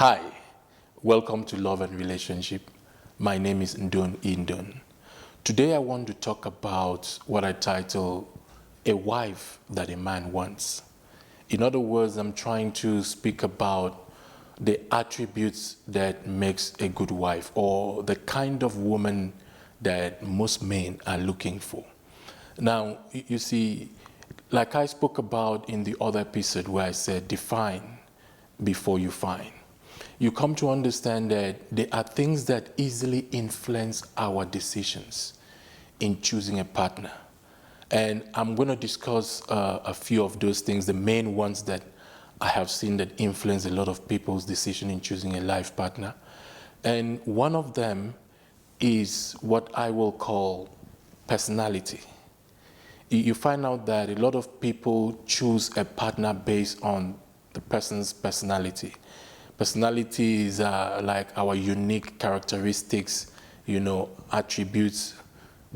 Hi, welcome to Love and Relationship. My name is Ndon Indon. Today I want to talk about what I title A Wife That a Man Wants. In other words, I'm trying to speak about the attributes that makes a good wife, or the kind of woman that most men are looking for. Now, you see, like I spoke about in the other episode where I said define before you find, you come to understand that there are things that easily influence our decisions in choosing a partner. And I'm going to discuss a few of those things, the main ones that I have seen that influence a lot of people's decision in choosing a life partner. And one of them is what I will call personality. You find out that a lot of people choose a partner based on the person's personality. Personalities are like our unique characteristics, attributes,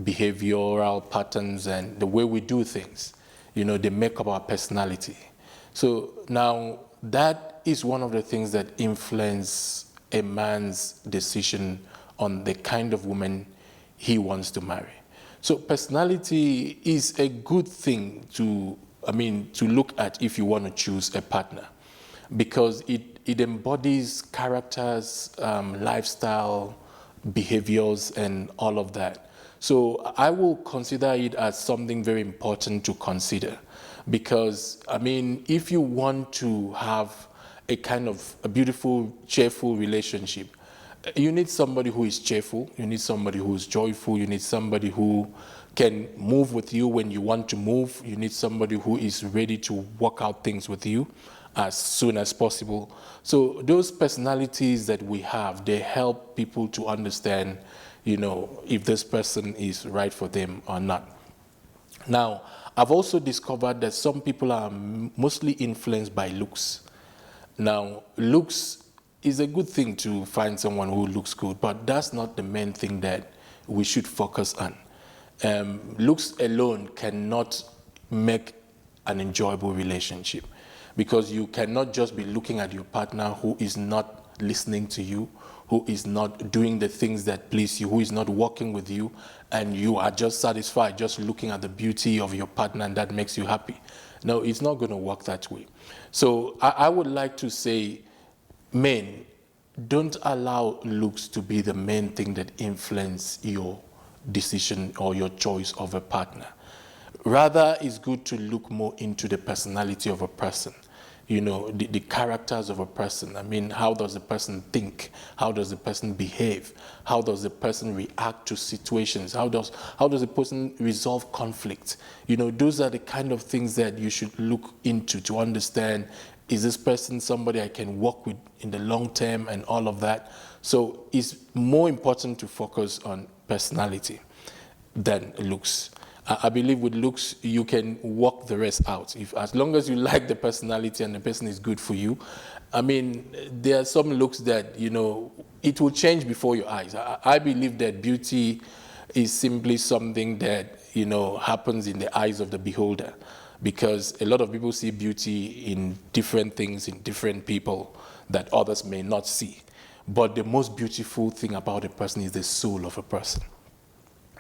behavioral patterns, and the way we do things. They make up our personality. So now that is one of the things that influence a man's decision on the kind of woman he wants to marry. So personality is a good thing to look at if you want to choose a partner, because it embodies characters, lifestyle, behaviors, and all of that. So I will consider it as something very important to consider, because if you want to have a kind of a beautiful, cheerful relationship, you need somebody who is cheerful, you need somebody who is joyful, you need somebody who can move with you when you want to move, you need somebody who is ready to work out things with you as soon as possible. So those personalities that we have, they help people to understand, if this person is right for them or not. Now, I've also discovered that some people are mostly influenced by looks. Now, looks is a good thing to find someone who looks good, but that's not the main thing that we should focus on. Looks alone cannot make an enjoyable relationship, because you cannot just be looking at your partner who is not listening to you, who is not doing the things that please you, who is not working with you, and you are just satisfied just looking at the beauty of your partner and that makes you happy. No, it's not going to work that way. So I would like to say, men, don't allow looks to be the main thing that influence your decision or your choice of a partner. Rather, it's good to look more into the personality of a person, the characters of a person. How does the person think? How does the person behave? How does the person react to situations? How does the person resolve conflict? Those are the kind of things that you should look into to understand, is this person somebody I can work with in the long term and all of that? So it's more important to focus on personality than looks. I believe with looks, you can work the rest out. As long as you like the personality and the person is good for you. There are some looks that, it will change before your eyes. I believe that beauty is simply something that, happens in the eyes of the beholder, because a lot of people see beauty in different things, in different people that others may not see. But the most beautiful thing about a person is the soul of a person.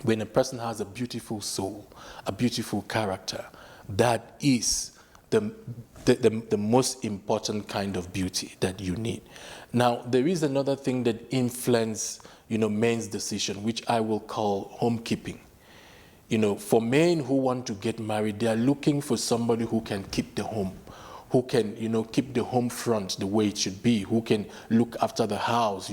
When a person has a beautiful soul, a beautiful character, that is the most important kind of beauty that you need. Now, there is another thing that influences, men's decision, which I will call homekeeping. For men who want to get married, they are looking for somebody who can keep the home, who can, keep the home front the way it should be, who can look after the house,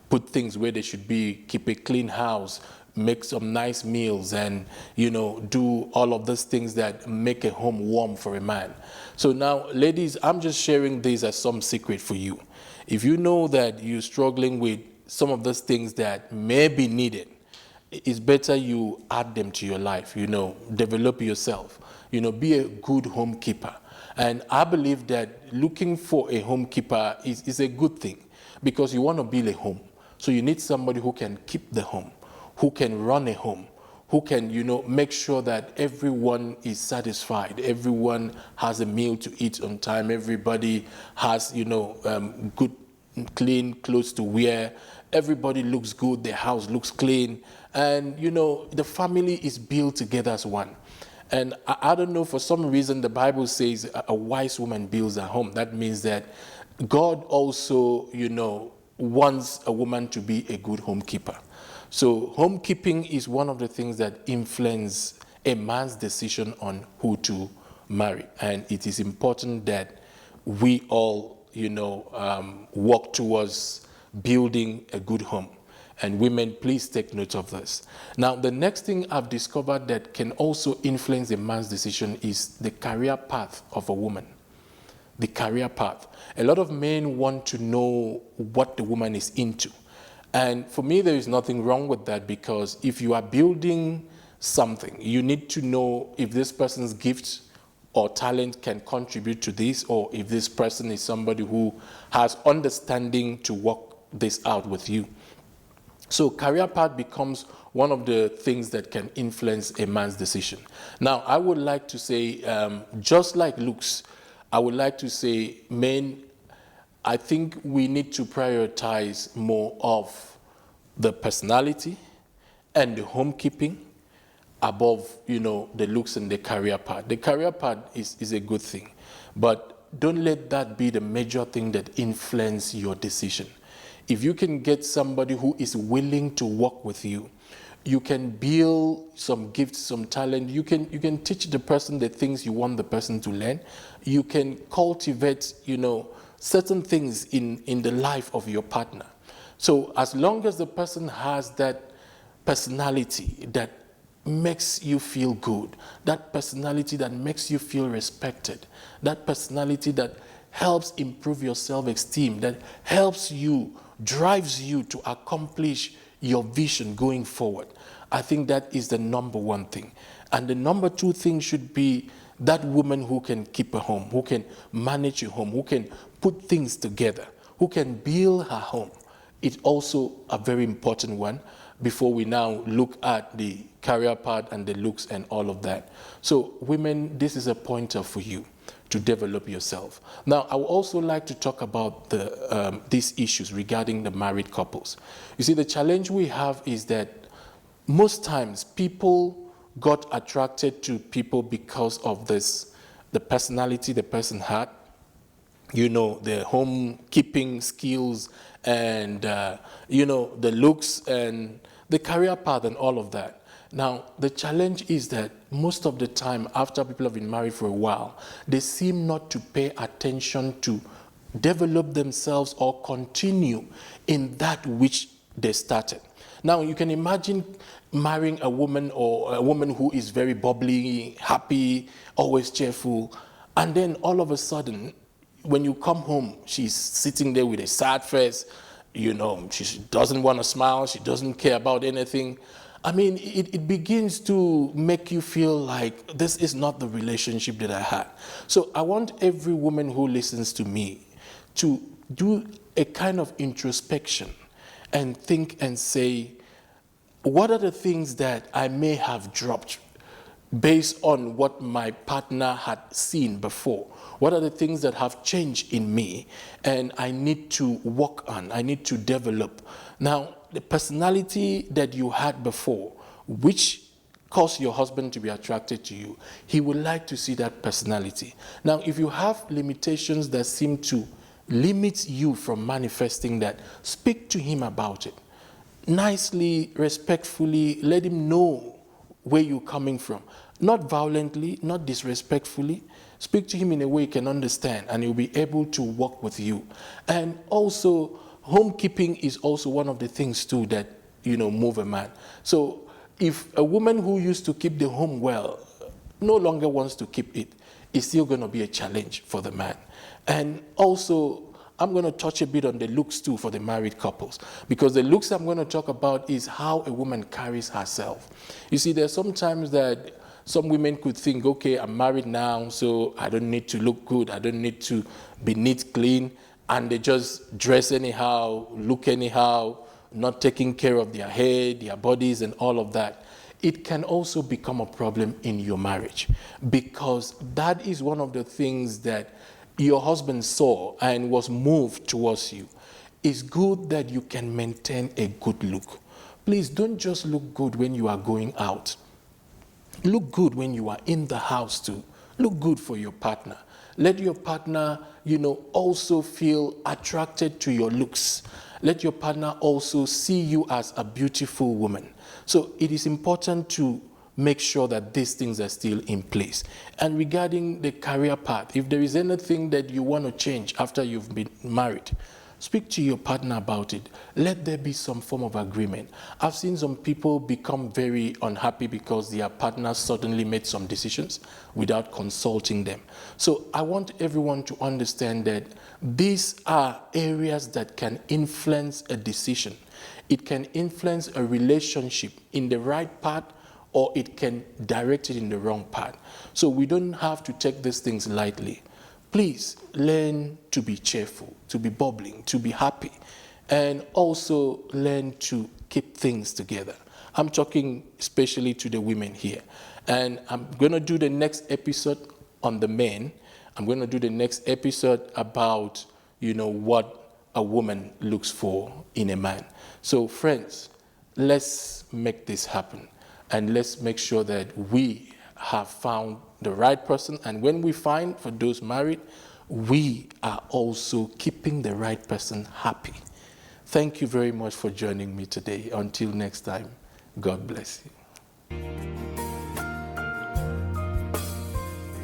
put things where they should be, keep a clean house, make some nice meals, and do all of those things that make a home warm for a man. So now, ladies, I'm just sharing this as some secret for you. If you know that you're struggling with some of those things that may be needed, it's better you add them to your life. Develop yourself, be a good homekeeper. And I believe that looking for a homekeeper is a good thing, because you want to build a home. So you need somebody who can keep the home, who can run a home, who can, make sure that everyone is satisfied, everyone has a meal to eat on time, everybody has, good clean clothes to wear. Everybody looks good. The house looks clean. And, the family is built together as one. And I don't know, for some reason, the Bible says a wise woman builds a home. That means that God also, wants a woman to be a good homekeeper. So homekeeping is one of the things that influence a man's decision on who to marry. And it is important that we all, work towards building a good home. And women, please take note of this. Now, the next thing I've discovered that can also influence a man's decision is the career path of a woman. The career path. A lot of men want to know what the woman is into. And for me, there is nothing wrong with that, because if you are building something, you need to know if this person's gift or talent can contribute to this, or if this person is somebody who has understanding to work this out with you. So career path becomes one of the things that can influence a man's decision. Now, I would like to say, just like looks, I would like to say, men, I think we need to prioritize more of the personality and the homekeeping above, the looks and the career path. The career path is a good thing, but don't let that be the major thing that influences your decision. If you can get somebody who is willing to work with you, you can build some gifts, some talent. You can teach the person the things you want the person to learn. You can cultivate, certain things in the life of your partner. So as long as the person has that personality that makes you feel good, that personality that makes you feel respected, that personality that helps improve your self-esteem, that helps you, drives you to accomplish your vision going forward, I think that is the number one thing. And the number two thing should be that woman who can keep a home, who can manage a home, who can put things together, who can build her home. It's also a very important one before we now look at the career path and the looks and all of that. So women, this is a pointer for you to develop yourself. Now, I would also like to talk about these issues regarding the married couples. You see, the challenge we have is that most times people got attracted to people because of the personality the person had, the homekeeping skills and, the looks and the career path and all of that. Now, the challenge is that most of the time after people have been married for a while, they seem not to pay attention to develop themselves or continue in that which they started. Now, you can imagine marrying a woman or a woman who is very bubbly, happy, always cheerful, and then all of a sudden, when you come home, she's sitting there with a sad face, she doesn't want to smile, she doesn't care about anything. I mean, it begins to make you feel like this is not the relationship that I had. So I want every woman who listens to me to do a kind of introspection and think and say, what are the things that I may have dropped based on what my partner had seen before? What are the things that have changed in me and I need to work on, I need to develop? Now, the personality that you had before, which caused your husband to be attracted to you, he would like to see that personality. Now, if you have limitations that seem to limit you from manifesting that, speak to him about it. Nicely, respectfully, let him know where you're coming from. Not violently, not disrespectfully. Speak to him in a way he can understand and he'll be able to work with you. And also, homekeeping is also one of the things too that, move a man. So if a woman who used to keep the home well no longer wants to keep it, it's still going to be a challenge for the man. And also, I'm going to touch a bit on the looks too for the married couples, because the looks I'm going to talk about is how a woman carries herself. You see, there's sometimes that some women could think, okay, I'm married now, so I don't need to look good, I don't need to be neat, clean, and they just dress anyhow, look anyhow, not taking care of their hair, their bodies, and all of that. It can also become a problem in your marriage, because that is one of the things that your husband saw and was moved towards you. It's good that you can maintain a good look. Please don't just look good when you are going out. Look good when you are in the house too. Look good for your partner. Let your partner, also feel attracted to your looks. Let your partner also see you as a beautiful woman. So it is important to make sure that these things are still in place. And regarding the career path, if there is anything that you want to change after you've been married, speak to your partner about it. Let there be some form of agreement. I've seen some people become very unhappy because their partner suddenly made some decisions without consulting them. So I want everyone to understand that these are areas that can influence a decision. It can influence a relationship in the right path, or it can direct it in the wrong path. So we don't have to take these things lightly. Please learn to be cheerful, to be bubbling, to be happy, and also learn to keep things together. I'm talking especially to the women here. And I'm going to do the next episode on the men. I'm going to do the next episode about, what a woman looks for in a man. So friends, let's make this happen. And let's make sure that we have found the right person. And when we find, for those married, we are also keeping the right person happy. Thank you very much for joining me today. Until next time, God bless you.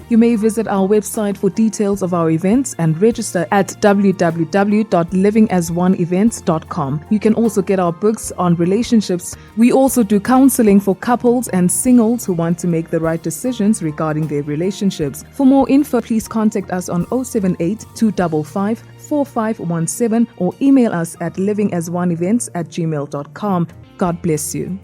You may visit our website for details of our events and register at www.livingasoneevents.com. You can also get our books on relationships. We also do counseling for couples and singles who want to make the right decisions regarding their relationships. For more info, please contact us on 078 255 4517 or email us at livingasoneevents@gmail.com. God bless you.